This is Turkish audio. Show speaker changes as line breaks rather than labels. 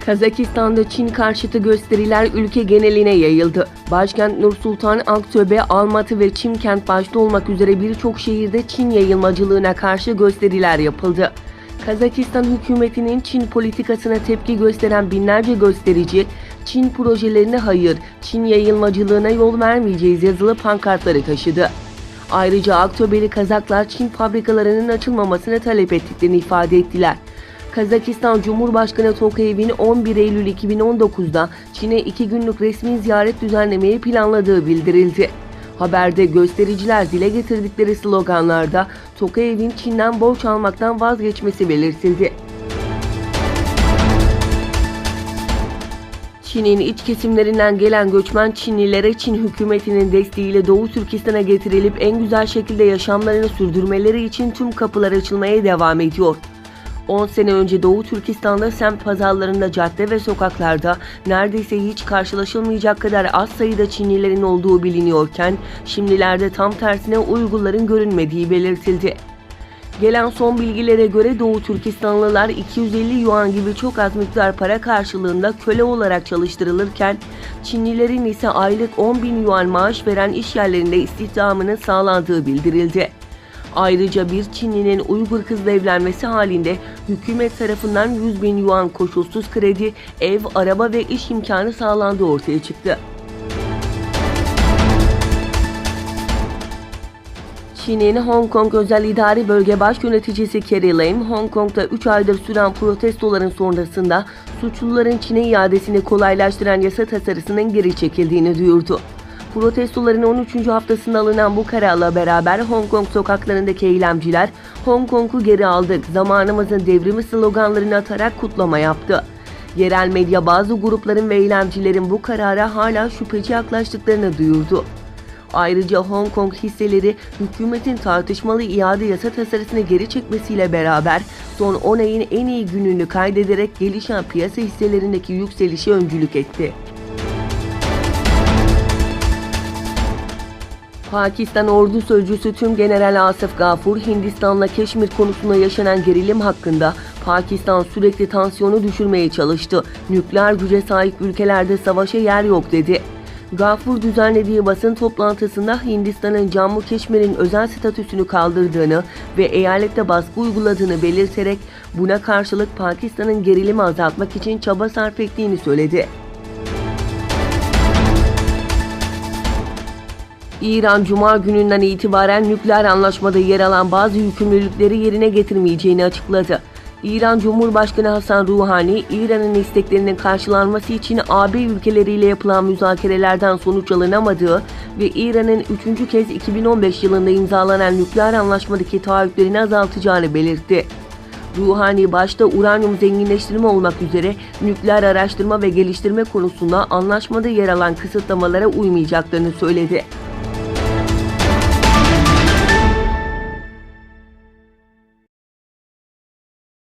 Kazakistan'da Çin karşıtı gösteriler ülke geneline yayıldı. Başkent Nursultan, Aktobe, Almatı ve Çimkent başta olmak üzere birçok şehirde Çin yayılmacılığına karşı gösteriler yapıldı. Kazakistan hükümetinin Çin politikasına tepki gösteren binlerce gösterici, Çin projelerine hayır, Çin yayılmacılığına yol vermeyeceğiz yazılı pankartları taşıdı. Ayrıca Aktobeli Kazaklar Çin fabrikalarının açılmamasını talep ettiklerini ifade ettiler. Kazakistan Cumhurbaşkanı Tokayev'in 11 Eylül 2019'da Çin'e 2 günlük resmi ziyaret düzenlemeyi planladığı bildirildi. Haberde göstericiler dile getirdikleri sloganlarda Tokayev'in Çin'den borç almaktan vazgeçmesi belirtildi. Çin'in iç kesimlerinden gelen göçmen Çinlilere Çin hükümetinin desteğiyle Doğu Türkistan'a getirilip en güzel şekilde yaşamlarını sürdürmeleri için tüm kapılar açılmaya devam ediyor. 10 sene önce Doğu Türkistan'da semt pazarlarında, cadde ve sokaklarda neredeyse hiç karşılaşılmayacak kadar az sayıda Çinlilerin olduğu biliniyorken, şimdilerde tam tersine Uygurların görünmediği belirtildi. Gelen son bilgilere göre Doğu Türkistanlılar 250 yuan gibi çok az miktar para karşılığında köle olarak çalıştırılırken, Çinlilerin ise aylık 10.000 yuan maaş veren iş yerlerinde istihdamının sağlandığı bildirildi. Ayrıca bir Çinlinin Uygur kızla evlenmesi halinde hükümet tarafından 100.000 yuan koşulsuz kredi, ev, araba ve iş imkanı sağlandığı ortaya çıktı. Çin'in Hong Kong Özel İdari Bölge Baş Yöneticisi Carrie Lam, Hong Kong'da 3 aydır süren protestoların sonrasında suçluların Çin'e iadesini kolaylaştıran yasa tasarısının geri çekildiğini duyurdu. Protestoların 13. haftasında alınan bu kararla beraber Hong Kong sokaklarındaki eylemciler "Hong Kong'u geri aldık, zamanımızın devrimi" sloganlarını atarak kutlama yaptı. Yerel medya bazı grupların ve eylemcilerin bu karara hala şüpheci yaklaştıklarını duyurdu. Ayrıca Hong Kong hisseleri hükümetin tartışmalı iade yasa tasarısını geri çekmesiyle beraber son 10 ayın en iyi gününü kaydederek gelişen piyasa hisselerindeki yükselişe öncülük etti. Pakistan Ordu Sözcüsü Tümgeneral Asif Gafur, Hindistan'la Keşmir konusunda yaşanan gerilim hakkında Pakistan sürekli tansiyonu düşürmeye çalıştı. Nükleer güce sahip ülkelerde savaşa yer yok dedi. Gafur düzenlediği basın toplantısında Hindistan'ın Cammu Keşmir'in özel statüsünü kaldırdığını ve eyalette baskı uyguladığını belirterek buna karşılık Pakistan'ın gerilimi azaltmak için çaba sarf ettiğini söyledi. İran, Cuma gününden itibaren nükleer anlaşmada yer alan bazı yükümlülükleri yerine getirmeyeceğini açıkladı. İran Cumhurbaşkanı Hasan Ruhani, İran'ın isteklerinin karşılanması için AB ülkeleriyle yapılan müzakerelerden sonuç alınamadığı ve İran'ın 3. kez 2015 yılında imzalanan nükleer anlaşmadaki taahhütlerini azaltacağını belirtti. Ruhani başta uranyum zenginleştirme olmak üzere nükleer araştırma ve geliştirme konusunda anlaşmada yer alan kısıtlamalara uymayacaklarını söyledi.